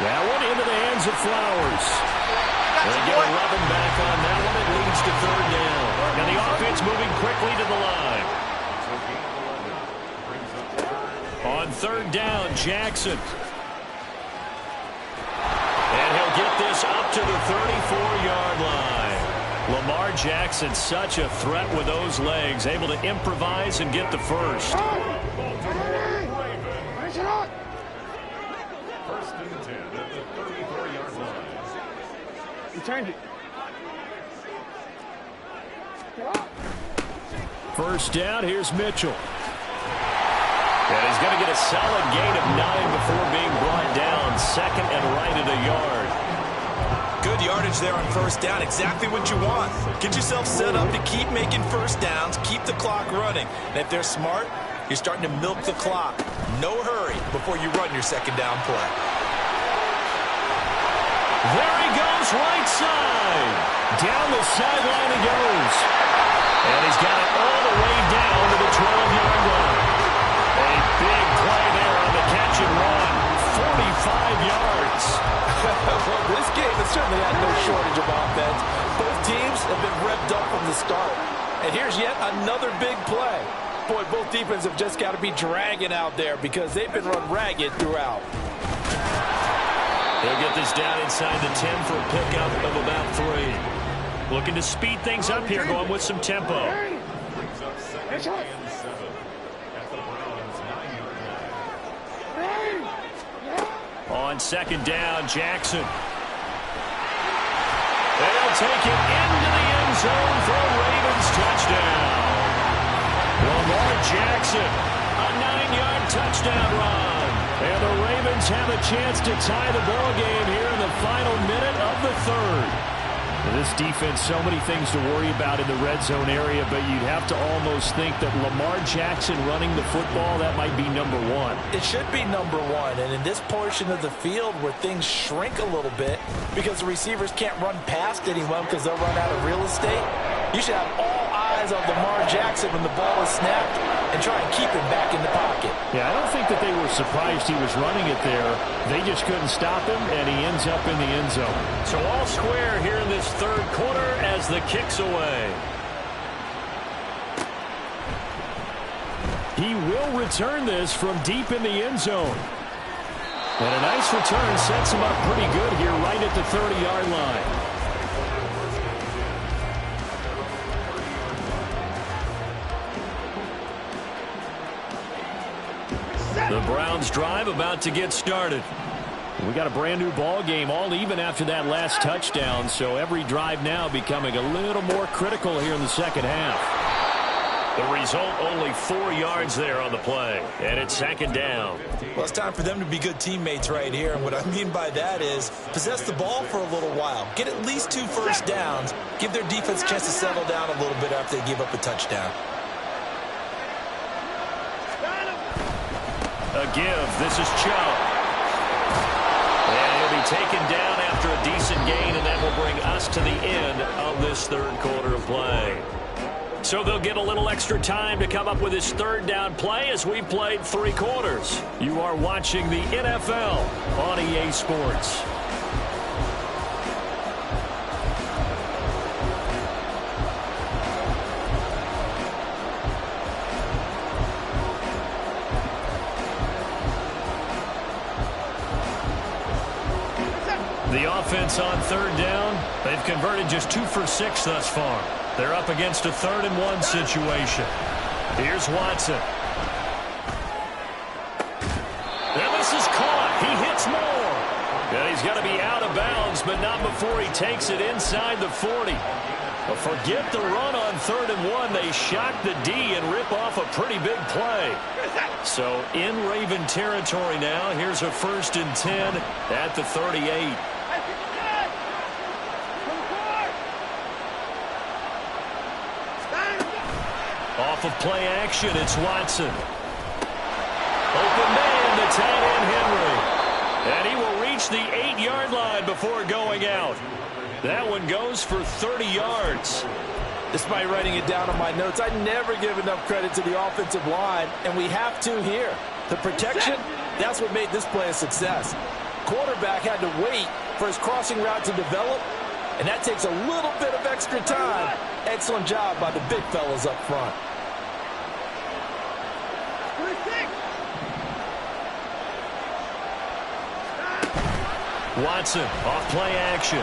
That one into the hands of Flowers. They get 11 back on that one. It leads to third down. And the offense moving quickly to the line. On third down, Jackson. And he'll get this up to the 34-yard line. Lamar Jackson, such a threat with those legs, able to improvise and get the first. First and 10 at the 34-yard line. Change it. First down, here's Mitchell. And he's going to get a solid gain of 9 before being brought down. Second and right at a yard. Good yardage there on first down. Exactly what you want. Get yourself set up to keep making first downs, keep the clock running. And if they're smart, you're starting to milk the clock. No hurry before you run your second down play. There he goes, right side. Down the sideline he goes. And he's got it all the way down to the 12-yard line. A big play there on the catch and run. 45 yards. Well, this game has certainly had no shortage of offense. Both teams have been revved up from the start. And here's yet another big play. Boy, both defenses have just got to be dragging out there because they've been run ragged throughout. They'll get this down inside the 10 for a pickup of about 3. Looking to speed things up here, going with some tempo. Brings up second and 7 at the Browns' 9-yard line. On second down, Jackson. They'll take it into the end zone for a Ravens touchdown. Lamar Jackson, a 9-yard touchdown run. And the Ravens have a chance to tie the ball game here in the final minute of the third. This defense, so many things to worry about in the red zone area, but you'd have to almost think that Lamar Jackson running the football, that might be number one. It should be number one, and in this portion of the field where things shrink a little bit because the receivers can't run past anyone because they'll run out of real estate, you should have all eyes on Lamar Jackson when the ball is snapped and try and keep him back in the pocket. Yeah, I don't think that they were surprised he was running it there. They just couldn't stop him, and he ends up in the end zone. So all square here in this third quarter as the kick's away. He will return this from deep in the end zone. And a nice return sets him up pretty good here right at the 30-yard line. The Browns drive about to get started. We got a brand new ball game, all even after that last touchdown, so every drive now becoming a little more critical here in the second half. The result, only 4 yards there on the play, and it's second down. Well, it's time for them to be good teammates right here, and what I mean by that is possess the ball for a little while, get at least 2 first downs, give their defense a chance to settle down a little bit after they give up a touchdown. A give. This is Chubb. And he'll be taken down after a decent gain, and that will bring us to the end of this third quarter of play. So they'll get a little extra time to come up with his third down play as we played 3 quarters. You are watching the NFL on EA Sports. The offense on third down, they've converted just 2 for 6 thus far. They're up against a 3rd-and-1 situation. Here's Watson. And this is caught. He hits more. And he's going to be out of bounds, but not before he takes it inside the 40. But forget the run on 3rd-and-1. They shock the D and rip off a pretty big play. So in Raven territory now. Here's a 1st and 10 at the 38. Off of play action, it's Watson. Open man, the tight end Henry. And he will reach the 8-yard line before going out. That one goes for 30 yards. Despite writing it down on my notes, I never give enough credit to the offensive line, and we have to here. The protection, that's what made this play a success. Quarterback had to wait for his crossing route to develop, and that takes a little bit of extra time. Excellent job by the big fellas up front. Watson off play action.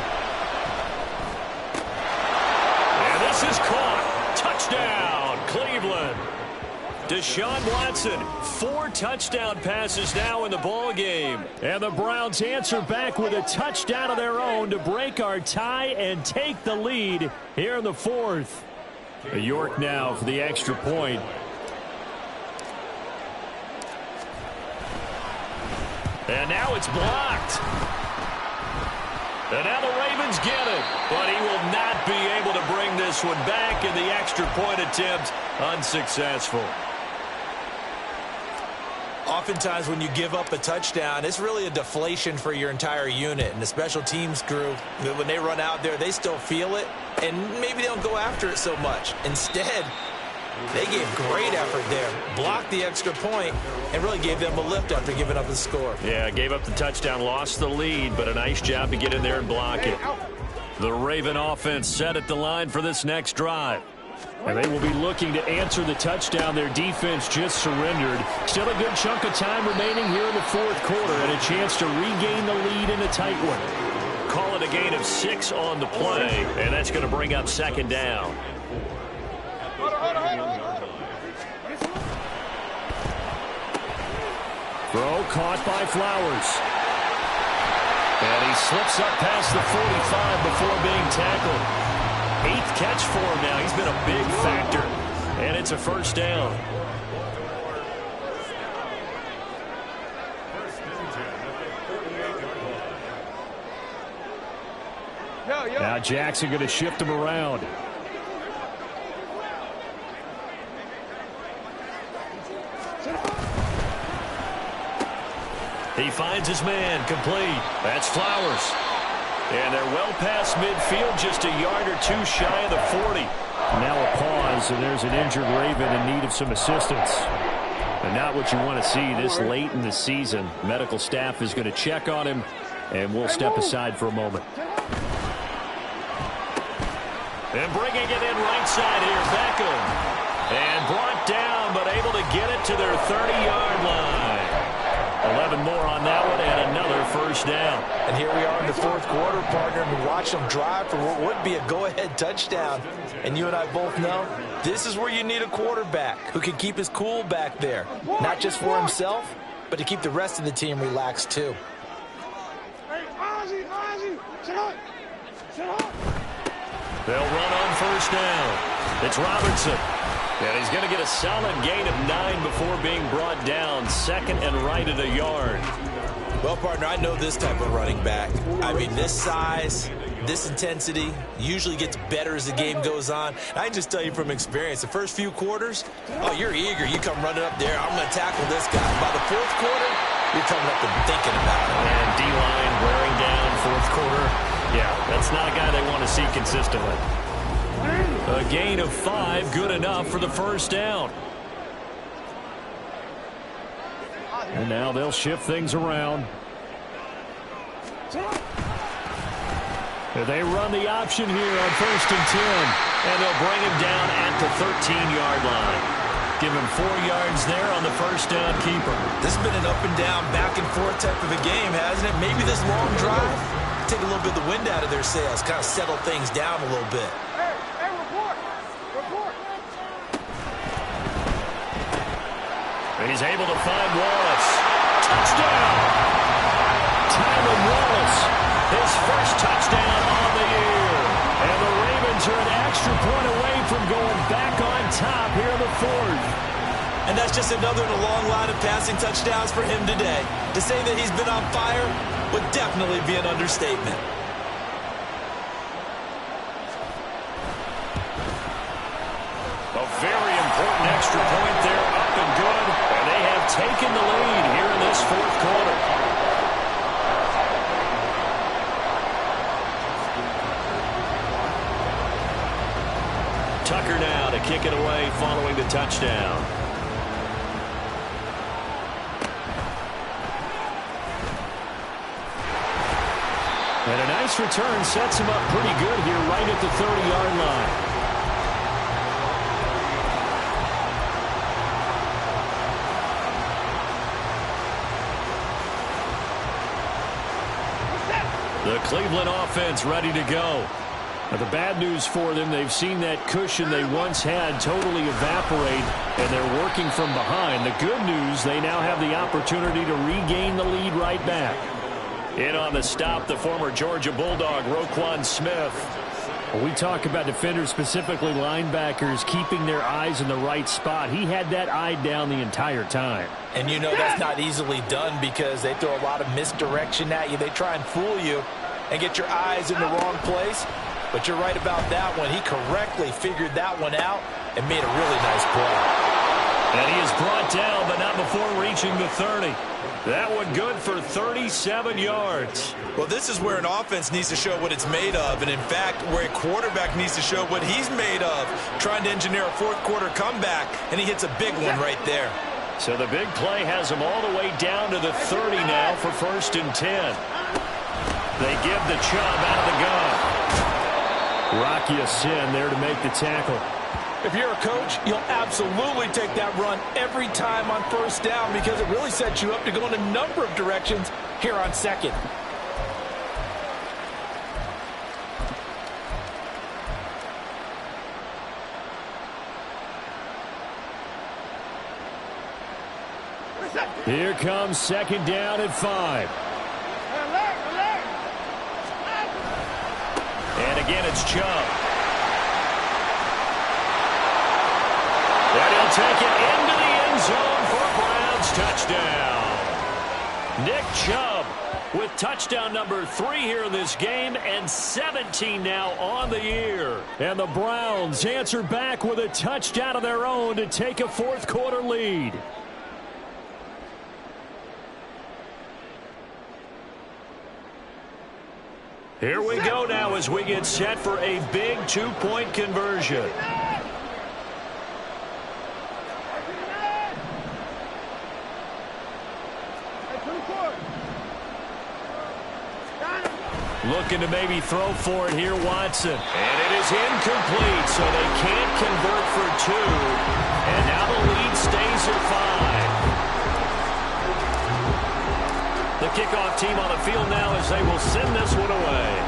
And this is caught. Touchdown, Cleveland. Deshaun Watson, 4 touchdown passes now in the ball game. And the Browns answer back with a touchdown of their own to break our tie and take the lead here in the 4th. York now for the extra point. And now it's blocked. And now the Ravens get it, but he will not be able to bring this one back, and the extra point attempt unsuccessful. Oftentimes when you give up a touchdown, it's really a deflation for your entire unit. And the special teams crew, when they run out there, they still feel it, and maybe they don't go after it so much. Instead, they gave great effort there, blocked the extra point, and really gave them a lift after giving up the score. Yeah, gave up the touchdown, lost the lead, but a nice job to get in there and block it. The Raven offense set at the line for this next drive. And they will be looking to answer the touchdown their defense just surrendered. Still a good chunk of time remaining here in the 4th quarter and a chance to regain the lead in a tight one. Call it a gain of 6 on the play, and that's going to bring up 2nd down. Throw caught by Flowers. And he slips up past the 45 before being tackled. 8th catch for him now. He's been a big factor. And it's a 1st down. Now Jackson going to shift him around. He finds his man, complete. That's Flowers. And they're well past midfield, just a yard or 2 shy of the 40. Now a pause, and there's an injured Raven in need of some assistance. And not what you want to see this late in the season. Medical staff is going to check on him, and we'll step aside for a moment. And bringing it in right side here, Beckham. And brought down, but able to get it to their 30-yard line. 11 more on that one, and another 1st down. And here we are in the 4th quarter, partner, and watch them drive for what would be a go-ahead touchdown. And you and I both know this is where you need a quarterback who can keep his cool back there, not just for himself, but to keep the rest of the team relaxed too. They'll run on 1st down. It's Robertson. And he's going to get a solid gain of 9 before being brought down. 2nd and right at a yard. Well, partner, I know this type of running back. I mean, this size, this intensity usually gets better as the game goes on. I can just tell you from experience, the first few quarters, oh, you're eager. You come running up there, I'm going to tackle this guy. By the fourth quarter, you're coming up and thinking about it. And D-line wearing down fourth quarter. Yeah, that's not a guy they want to see consistently. A gain of 5, good enough for the first down. And now they'll shift things around. They run the option here on 1st and 10. And they'll bring him down at the 13-yard line. Give him 4 yards there on the first down keeper. This has been an up and down, back and forth type of a game, hasn't it? Maybe this long drive, take a little bit of the wind out of their sails, kind of settle things down a little bit. Hey, report. And he's able to find Wallace. Touchdown! Tylan Wallace, his first touchdown on the year. And the Ravens are an extra point away from going back on top here in the fourth. And that's just another in a long line of passing touchdowns for him today. To say that he's been on fire would definitely be an understatement. A very important extra point there, up and good. And they have taken the lead here in this fourth quarter. Tucker now to kick it away following the touchdown. And a nice return sets him up pretty good here right at the 30-yard line. The Cleveland offense ready to go. Now, the bad news for them, they've seen that cushion they once had totally evaporate, and they're working from behind. The good news, they now have the opportunity to regain the lead right back. In on the stop, the former Georgia Bulldog, Roquan Smith. When we talk about defenders, specifically linebackers, keeping their eyes in the right spot, he had that eye down the entire time. And you know that's not easily done because they throw a lot of misdirection at you. They try and fool you and get your eyes in the wrong place. But you're right about that one. He correctly figured that one out and made a really nice play. And he is brought down, but not before reaching the 30. That one good for 37 yards. Well, this is where an offense needs to show what it's made of. And, in fact, where a quarterback needs to show what he's made of. Trying to engineer a fourth-quarter comeback, and he hits a big one right there. So the big play has him all the way down to the 30 now for 1st and 10. They give the Chubb out of the gun. Rocky Sin there to make the tackle. If you're a coach, you'll absolutely take that run every time on 1st down because it really sets you up to go in a number of directions here on 2nd. Here comes 2nd down at 5. And again, it's Chubb. And he'll take it into the end zone for a Browns touchdown. Nick Chubb with touchdown number 3 here in this game and 17 now on the year. And the Browns answer back with a touchdown of their own to take a fourth-quarter lead. Here we go now as we get set for a big 2-point conversion. Looking to maybe throw for it here, Watson. And it is incomplete, so they can't convert for 2. And now the lead stays at 5. The kickoff team on the field now as they will send this one away.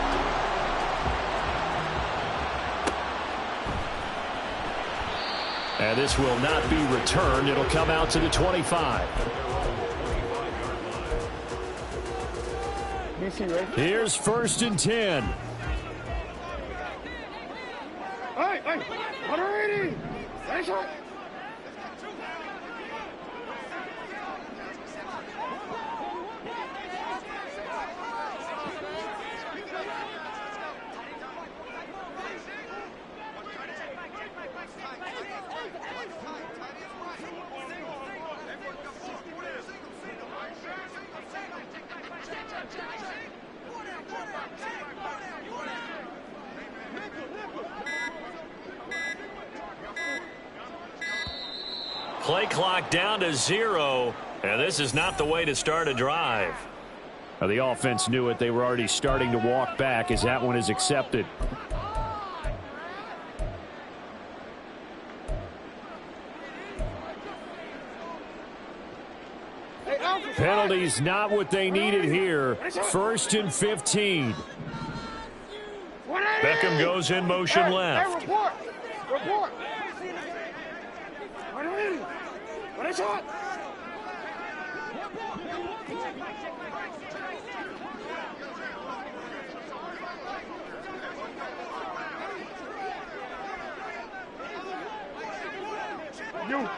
And this will not be returned. It'll come out to the 25. Here's 1st and 10. Hey, 180. Nice one. Play clock down to 0, and this is not the way to start a drive. Now, the offense knew it. They were already starting to walk back as that one is accepted. Penalties not what they needed here. 1st and 15. Beckham goes in motion left. Hey, report. Report. 180. What is it? You.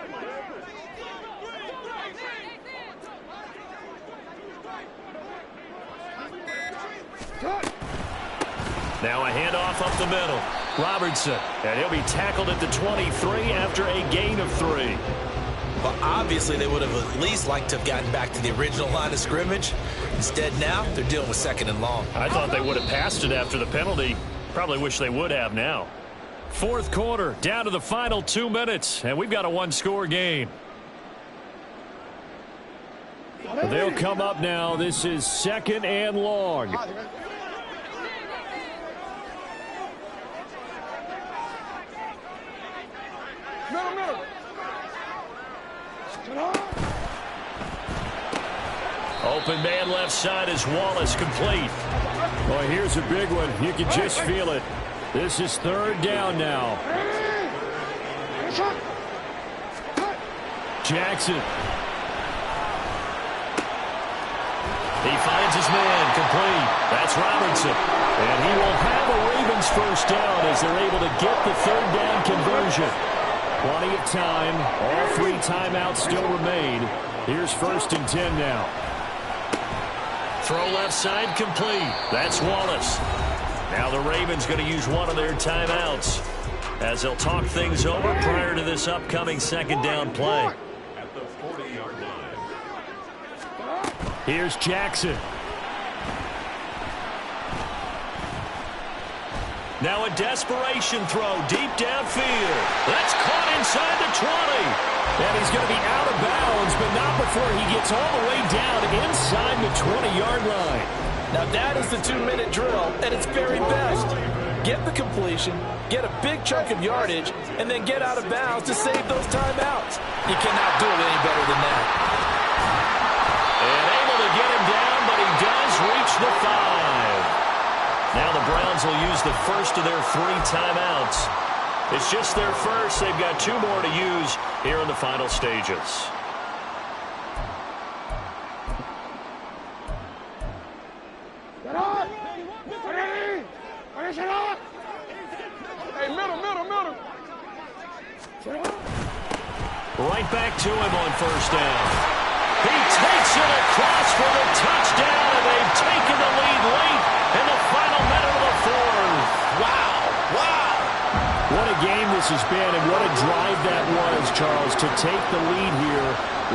Now a handoff up the middle. Robertson, and he'll be tackled at the 23 after a gain of 3. Well, obviously they would have at least liked to have gotten back to the original line of scrimmage. Instead now, they're dealing with 2nd and long. I thought they would have passed it after the penalty. Probably wish they would have now. 4th quarter, down to the final 2 minutes, and we've got a 1-score game. They'll come up now. This is 2nd and long. Open man left side is Wallace, complete. Well, here's a big one. You can just feel it. This is 3rd down now. Jackson. He finds his man, complete. That's Robertson. And he will have a Ravens 1st down as they're able to get the 3rd down conversion. Plenty of time. All 3 timeouts still remain. Here's 1st and 10 now. Throw left side, complete. That's Wallace. Now the Ravens going to use one of their timeouts as they'll talk things over prior to this upcoming 2nd down play. At the 40-yard line. Here's Jackson. Now a desperation throw deep downfield. That's caught inside the 20. And he's going to be out of bounds, but not before he gets all the way down inside the 20-yard line. Now that is the 2-minute drill at its very best. Get the completion, get a big chunk of yardage, and then get out of bounds to save those timeouts. You cannot do it any better than that. And able to get him down, but he does reach the 5. Now the Browns will use the first of their 3 timeouts. It's just their first. They've got 2 more to use here in the final stages. Hey, middle. Right back to him on 1st down. He takes it across for the touchdown, and they've taken the lead late in the final minute of the 4th. Wow. What a game this has been, and what a drive that was, Charles, to take the lead here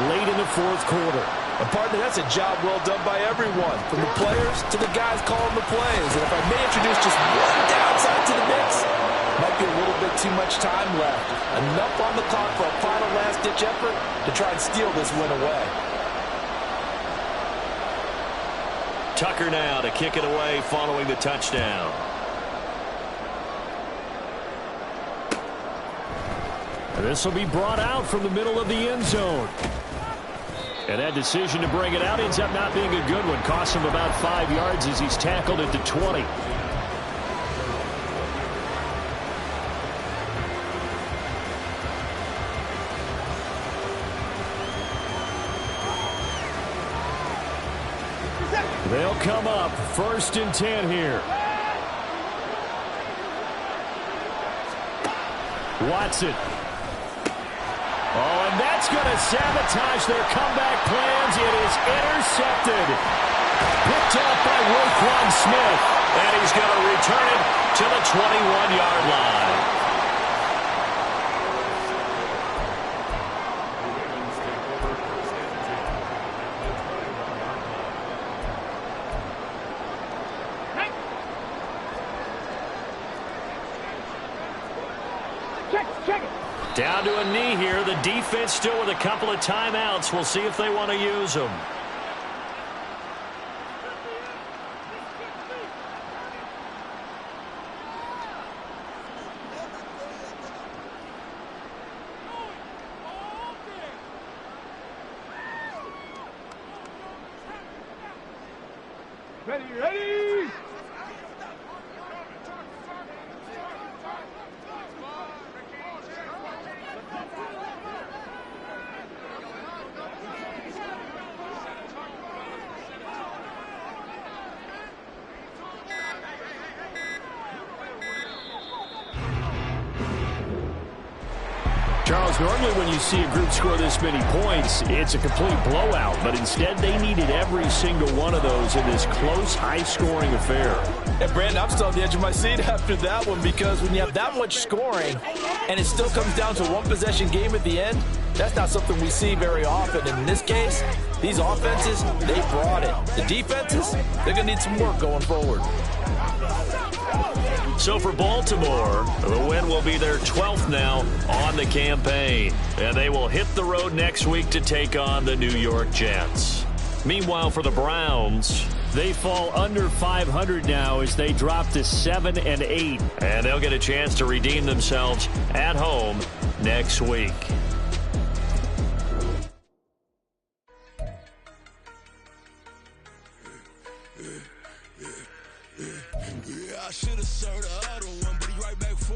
late in the 4th quarter. And partner, that's a job well done by everyone, from the players to the guys calling the plays. And if I may introduce just one downside to the mix, might be a little bit too much time left. Enough on the clock for a final last-ditch effort to try and steal this win away. Tucker now to kick it away following the touchdown. This will be brought out from the middle of the end zone. And that decision to bring it out ends up not being a good one. Costs him about 5 yards as he's tackled at the 20. They'll come up 1st and 10 here. Watson. Oh, and that's going to sabotage their comeback plans. It is intercepted. Picked up by Roquan Smith. And he's going to return it to the 21-yard line. Check it. Down to a knee here. The defense still with a couple of timeouts. We'll see if they want to use them. Ready, ready! Charles, normally when you see a group score this many points, it's a complete blowout. But instead, they needed every single one of those in this close, high-scoring affair. And, Brandon, I'm still on the edge of my seat after that one because when you have that much scoring and it still comes down to one-possession game at the end, that's not something we see very often. And in this case, these offenses, they brought it. The defenses, they're going to need some work going forward. So for Baltimore, the win will be their 12th now on the campaign. And they will hit the road next week to take on the New York Jets. Meanwhile, for the Browns, they fall under 500 now as they drop to 7-8. And they'll get a chance to redeem themselves at home next week. I should have served the other one.